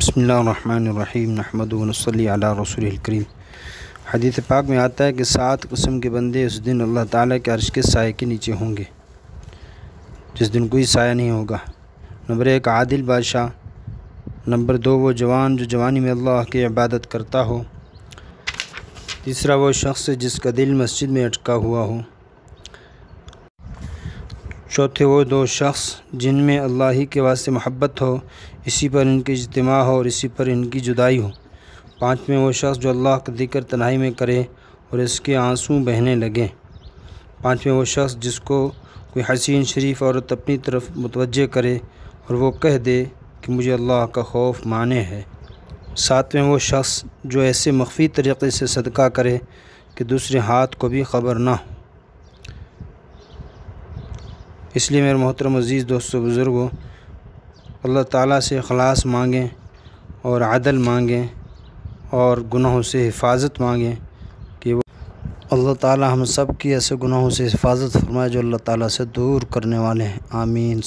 بسم اللہ الرحمن الرحیم نحمدہ و نصلی علی رسولہ الکریم۔ حدیث پاک میں آتا ہے کہ 7 قسم کے بندے اس دن اللہ تعالیٰ کے عرش کے سائے کے نیچے ہوں گے، جس دن کوئی سایہ نہیں ہوگا۔ نمبر 1 عادل بادشاہ، نمبر 2 وہ جوان جو جوانی میں اللہ کی عبادت کرتا ہو، تیسرا وہ شخص جس کا دل مسجد میں اٹکا ہوا ہو، چوتھے وہ 2 شخص جن میں اللہ ہی کے واسطے محبت ہو، اسی پر ان کی اجتماع ہو اور اسی پر ان کی جدائی ہو، پانچویں وہ شخص جو اللہ کا ذکر تنہائی میں کرے اور اس کے آنسو بہنے لگیں، پانچویں وہ شخص جس کو کوئی حسین شریف عورت اپنی طرف متوجہ کرے اور وہ کہہ دے کہ مجھے اللہ کا خوف مانے ہے، ساتویں وہ شخص جو ایسے مخفی طریقے سے صدقہ کرے کہ دوسرے ہاتھ کو بھی خبر نہ ہو۔ اس لیے میرے محترم عزیز دوستو بزرگوں، اللہ تعالیٰ سے اخلاص مانگیں اور عدل مانگیں اور گناہوں سے حفاظت مانگیں کہ وہ اللہ تعالیٰ ہم سب کی ایسے گناہوں سے حفاظت فرمائے جو اللہ تعالیٰ سے دور کرنے والے ہیں۔ آمین۔